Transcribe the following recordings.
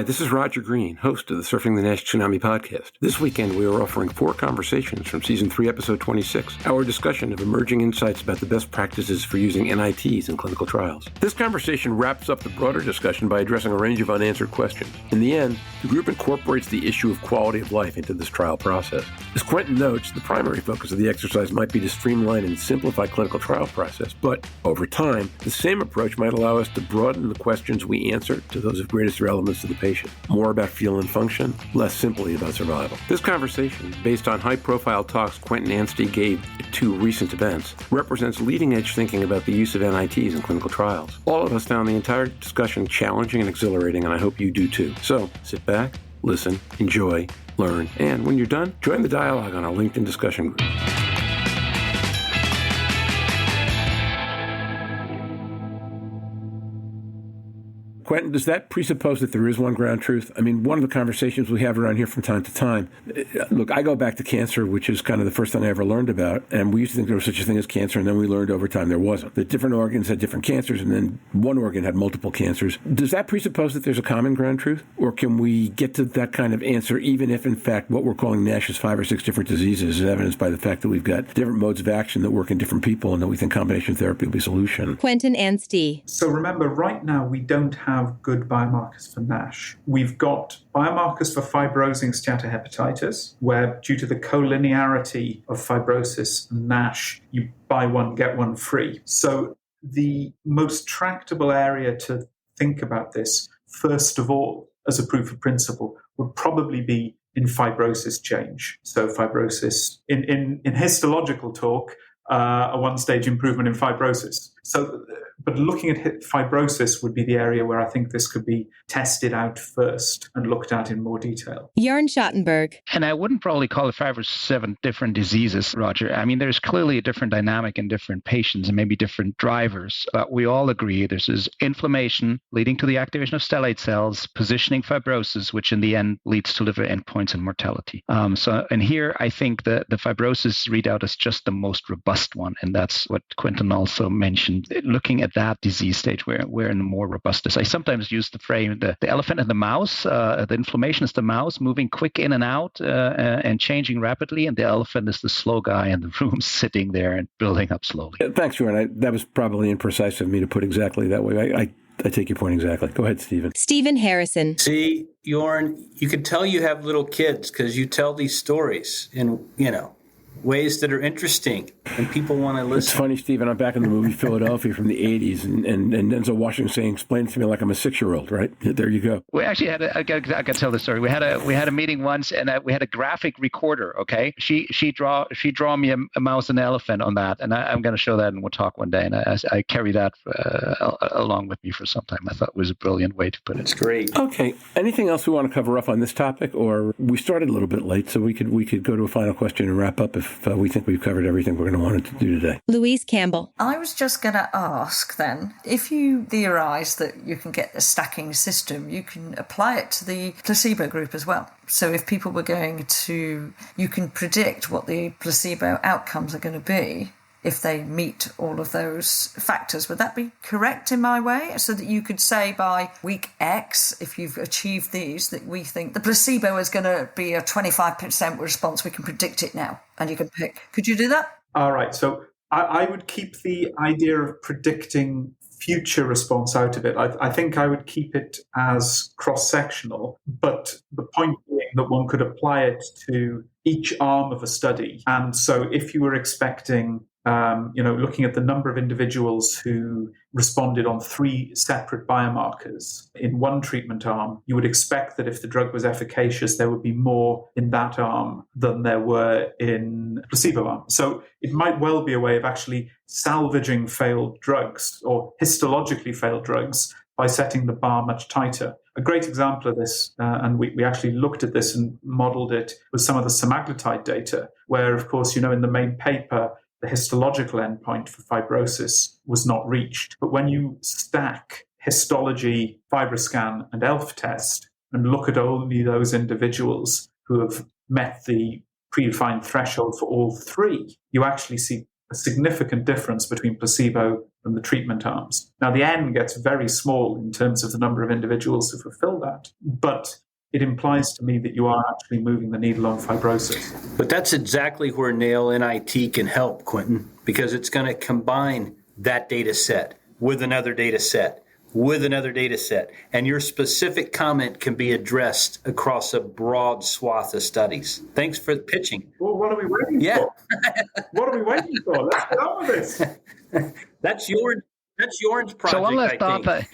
this is Roger Green, host of the Surfing the NASH Tsunami podcast. This weekend, we are offering 4 conversations from Season 3, Episode 26, our discussion of emerging insights about the best practices for using NITs in clinical trials. This conversation wraps up the broader discussion by addressing a range of unanswered questions. In the end, the group incorporates the issue of quality of life into this trial process. As Quentin notes, the primary focus of the exercise might be to streamline and simplify clinical trial process, but over time, the same approach might allow us to broaden the questions we answer to those of greatest relevance to the patient. More about feel and function, less simply about survival. This conversation, based on high-profile talks Quentin Anstee gave at 2 recent events, represents leading-edge thinking about the use of NITs in clinical trials. All of us found the entire discussion challenging and exhilarating, and I hope you do too. So, sit back, listen, enjoy, learn, and when you're done, join the dialogue on our LinkedIn discussion group. Quentin, does that presuppose that there is one ground truth? I mean, one of the conversations we have around here from time to time, look, I go back to cancer, which is kind of the first thing I ever learned about, and we used to think there was such a thing as cancer, and then we learned over time there wasn't. That different organs had different cancers, and then one organ had multiple cancers. Does that presuppose that there's a common ground truth? Or can we get to that kind of answer even if, in fact, what we're calling NASH is 5 or 6 different diseases is evidenced by the fact that we've got different modes of action that work in different people, and that we think combination therapy will be a solution? Quentin Anstee. So remember, right now we don't have good biomarkers for NASH. We've got biomarkers for fibrosing steatohepatitis, where due to the collinearity of fibrosis and NASH, you buy one, get one free. So the most tractable area to think about this, first of all, as a proof of principle, would probably be in fibrosis change. So fibrosis, in histological talk, a one-stage improvement in fibrosis. So, but looking at fibrosis would be the area where I think this could be tested out first and looked at in more detail. Jörn Schattenberg. And I wouldn't probably call it 5 or 7 different diseases, Roger. I mean, there's clearly a different dynamic in different patients and maybe different drivers. But we all agree this is inflammation leading to the activation of stellate cells, positioning fibrosis, which in the end leads to liver endpoints and mortality. And here I think the fibrosis readout is just the most robust one. And that's what Quentin also mentioned. Looking at that disease stage, we're in a more robust. I sometimes use the frame, the elephant and the mouse. The inflammation is the mouse moving quick in and out and changing rapidly, and the elephant is the slow guy in the room sitting there and building up slowly. Thanks, Jörn. That was probably imprecise of me to put exactly that way. I take your point exactly. Go ahead, Stephen. Stephen Harrison. See, Jörn, you can tell you have little kids because you tell these stories in, ways that are interesting and people want to listen. It's funny, Stephen, I'm back in the movie Philadelphia from the 80s, and Denzel Washington saying, explain it to me like I'm a 6-year-old, right? There you go. We actually had I got to tell the story. We had a meeting once, and we had a graphic recorder, okay? She draw me a mouse and an elephant on that, and I'm going to show that, and we'll talk one day, and I carry that along with me for some time. I thought it was a brilliant way to put it. It's great. Okay. Anything else we want to cover off on this topic, or we started a little bit late, so we could go to a final question and wrap up if we think we've covered everything we're going to want to do today. Louise Campbell. I was just going to ask then, if you theorize that you can get the stacking system, you can apply it to the placebo group as well. So if people were you can predict what the placebo outcomes are going to be if they meet all of those factors. Would that be correct in my way? So that you could say by week X, if you've achieved these, that we think the placebo is going to be a 25% response. We can predict it now, and you can pick. Could you do that? All right. So I would keep the idea of predicting future response out of it. I think I would keep it as cross-sectional, but the point being that one could apply it to each arm of a study. And so if you were expecting looking at the number of individuals who responded on 3 separate biomarkers in one treatment arm, you would expect that if the drug was efficacious, there would be more in that arm than there were in placebo arm. So it might well be a way of actually salvaging failed drugs or histologically failed drugs by setting the bar much tighter. A great example of this, and we actually looked at this and modeled it, was some of the semaglutide data, where, of course, in the main paper, the histological endpoint for fibrosis was not reached. But when you stack histology, FibroScan, and ELF test and look at only those individuals who have met the predefined threshold for all 3, you actually see a significant difference between placebo than the treatment arms. Now, the N gets very small in terms of the number of individuals who fulfill that, but it implies to me that you are actually moving the needle on fibrosis. But that's exactly where NAIL NIT can help, Quentin, because it's going to combine that data set with another data set, with another data set, and your specific comment can be addressed across a broad swath of studies. Thanks for pitching. Well, what are we waiting for? What are we waiting for? Let's get on with this. That's Jörn's project. So one last thought.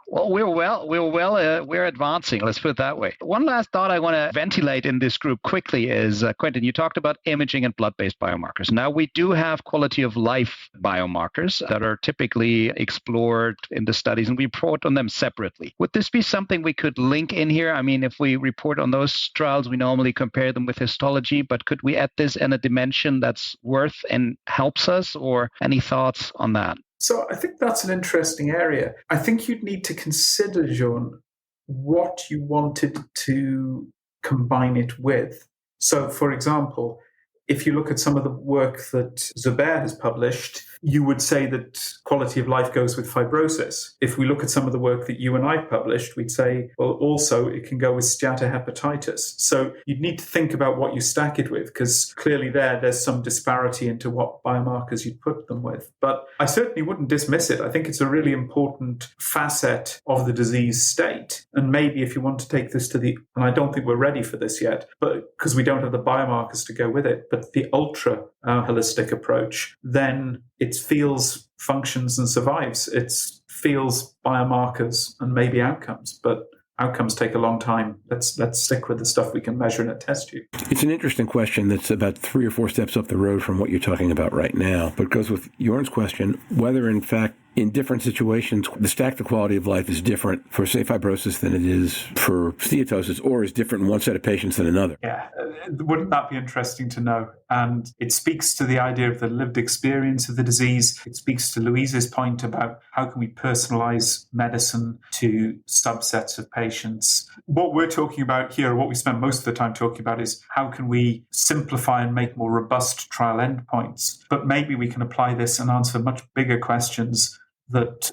Well, we're advancing. Let's put it that way. One last thought I want to ventilate in this group quickly is, Quentin, you talked about imaging and blood-based biomarkers. Now, we do have quality of life biomarkers that are typically explored in the studies, and we report on them separately. Would this be something we could link in here? I mean, if we report on those trials, we normally compare them with histology, but could we add this in a dimension that's worth and helps us, or any thoughts on that? So I think that's an interesting area. I think you'd need to consider, Jörn, what you wanted to combine it with. So, for example, if you look at some of the work that Zubair has published, you would say that quality of life goes with fibrosis. If we look at some of the work that you and I published, we'd say, well, also it can go with steatohepatitis. So you'd need to think about what you stack it with, because clearly there's some disparity into what biomarkers you'd put them with. But I certainly wouldn't dismiss it. I think it's a really important facet of the disease state. And maybe if you want to take this to and I don't think we're ready for this yet, but because we don't have the biomarkers to go with it, but the ultra holistic approach, then it feels, functions and survives. It feels biomarkers and maybe outcomes, but outcomes take a long time. Let's stick with the stuff we can measure in a test tube. It's an interesting question that's about 3 or 4 steps up the road from what you're talking about right now, but it goes with Jörn's question, whether in fact in different situations, the stacked quality of life is different for, say, fibrosis than it is for steatosis, or is different in one set of patients than another. Yeah, wouldn't that be interesting to know? And it speaks to the idea of the lived experience of the disease. It speaks to Louise's point about how can we personalize medicine to subsets of patients. What we're talking about here, what we spend most of the time talking about, is how can we simplify and make more robust trial endpoints. But maybe we can apply this and answer much bigger questions that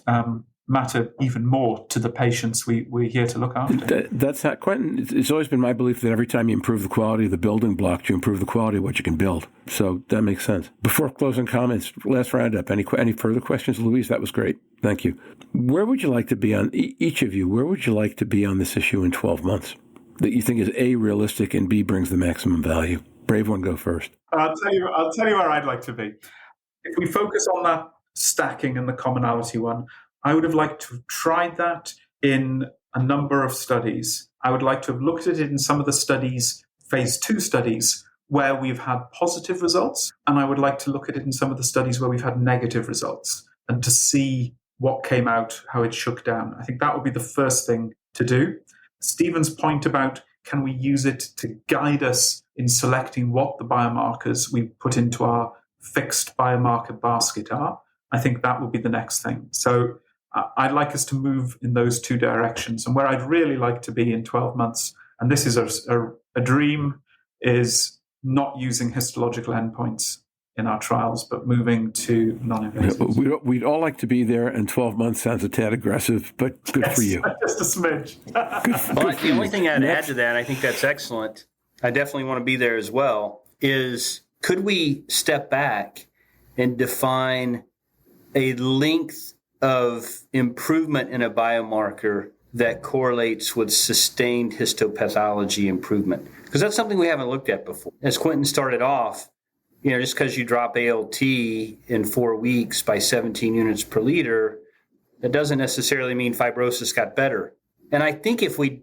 matter even more to the patients we're here to look after. That's how, Quentin, it's always been my belief that every time you improve the quality of the building block, you improve the quality of what you can build. So that makes sense. Before closing comments, last roundup, any further questions? Louise, that was great. Thank you. Where would you like to be on, each of you, where would you like to be on this issue in 12 months that you think is A, realistic, and B, brings the maximum value? Brave one, go first. I'll tell you where I'd like to be. If we focus on that stacking and the commonality one, I would have liked to have tried that in a number of studies. I would like to have looked at it in some of the studies, phase 2 studies, where we've had positive results. And I would like to look at it in some of the studies where we've had negative results, and to see what came out, how it shook down. I think that would be the first thing to do. Stephen's point about can we use it to guide us in selecting what the biomarkers we put into our fixed biomarker basket are, I think that would be the next thing. So I'd like us to move in those 2 directions. And where I'd really like to be in 12 months, and this is a dream, is not using histological endpoints in our trials, but moving to non-invasive. We'd all like to be there, and 12 months sounds a tad aggressive, but good for you. Just a smidge. Well, the only thing I'd add to that, I think that's excellent, I definitely want to be there as well, is could we step back and define a length of improvement in a biomarker that correlates with sustained histopathology improvement? Because that's something we haven't looked at before. As Quentin started off, just because you drop ALT in 4 weeks by 17 units per liter, that doesn't necessarily mean fibrosis got better. And I think if we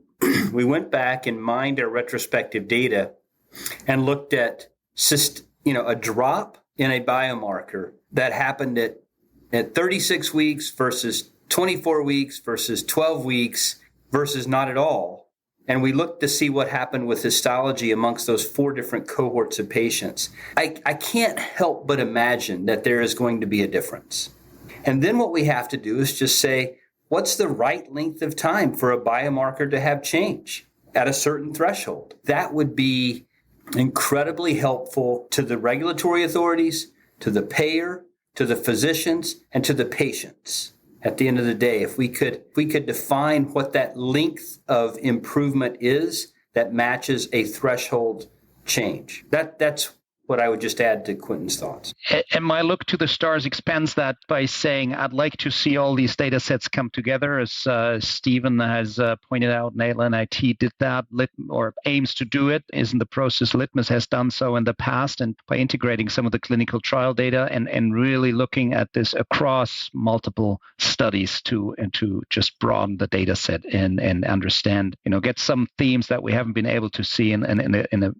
went back and mined our retrospective data and looked at a drop in a biomarker that happened at 36 weeks versus 24 weeks versus 12 weeks versus not at all, and we looked to see what happened with histology amongst those 4 different cohorts of patients, I can't help but imagine that there is going to be a difference. And then what we have to do is just say, what's the right length of time for a biomarker to have change at a certain threshold? That would be incredibly helpful to the regulatory authorities, to the payer, to the physicians and to the patients. At the end of the day, if we could define what that length of improvement is that matches a threshold change. That's what I would just add to Quentin's thoughts. And my look to the stars expands that by saying I'd like to see all these data sets come together, as Stephen has pointed out. NIT did that, or aims to do it, is in the process. Litmus has done so in the past, and by integrating some of the clinical trial data and really looking at this across multiple studies to just broaden the data set and understand, get some themes that we haven't been able to see in a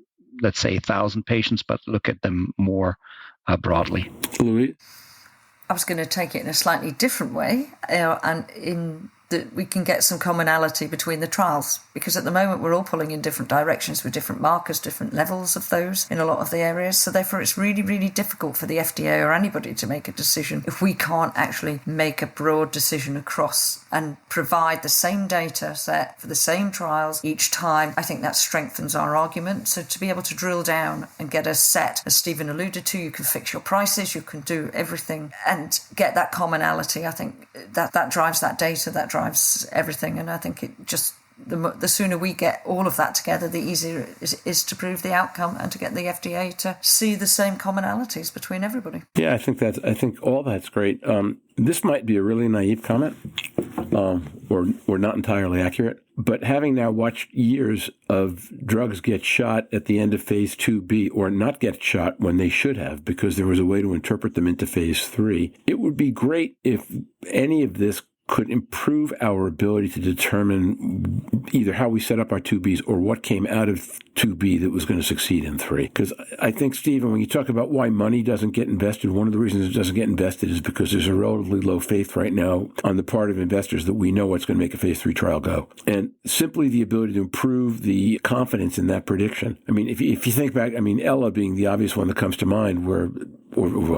let's say 1,000 patients, but look at them more broadly. Louise? I was going to take it in a slightly different way, and in that we can get some commonality between the trials, because at the moment we're all pulling in different directions with different markers, different levels of those in a lot of the areas. So therefore it's really, really difficult for the FDA or anybody to make a decision if we can't actually make a broad decision across and provide the same data set for the same trials each time. I think that strengthens our argument. So to be able to drill down and get a set, as Stephen alluded to, you can fix your prices, you can do everything and get that commonality. I think that drives that data, that drives everything, and I think it just the sooner we get all of that together, the easier it is to prove the outcome and to get the FDA to see the same commonalities between everybody. Yeah, I think all that's great. This might be a really naive comment, or not entirely accurate. But having now watched years of drugs get shot at the end of phase 2B or not get shot when they should have because there was a way to interpret them into phase 3, it would be great if any of this could improve our ability to determine either how we set up our 2Bs or what came out of 2B that was going to succeed in 3. Because I think, Stephen, when you talk about why money doesn't get invested, one of the reasons it doesn't get invested is because there's a relatively low faith right now on the part of investors that we know what's going to make a phase 3 trial go. And simply the ability to improve the confidence in that prediction. I mean, if you think back, Ella being the obvious one that comes to mind, or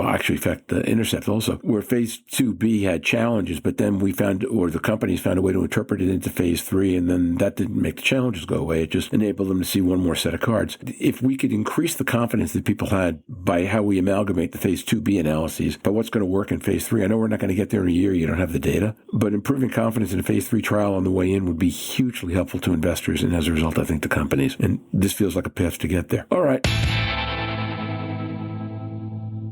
actually, in fact, the Intercept also, where phase 2B had challenges, but then the companies found a way to interpret it into phase 3, and then that didn't make the challenges go away. It just enabled them to see one more set of cards. If we could increase the confidence that people had by how we amalgamate the phase 2B analyses, by what's going to work in phase 3, I know we're not going to get there in a year, you don't have the data, but improving confidence in a phase 3 trial on the way in would be hugely helpful to investors, and as a result, I think the companies. And this feels like a path to get there. All right.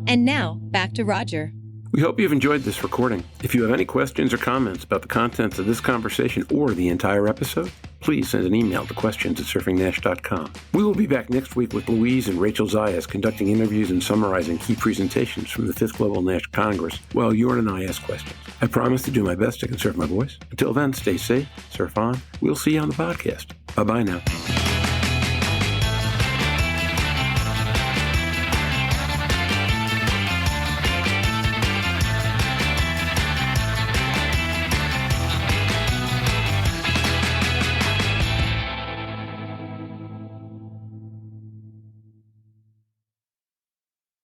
And now, back to Roger. We hope you've enjoyed this recording. If you have any questions or comments about the contents of this conversation or the entire episode, please send an email to questions@surfingnash.com. We will be back next week with Louise and Rachel Zayas conducting interviews and summarizing key presentations from the 5th Global NASH Congress while Jörn and I ask questions. I promise to do my best to conserve my voice. Until then, stay safe, surf on. We'll see you on the podcast. Bye-bye now.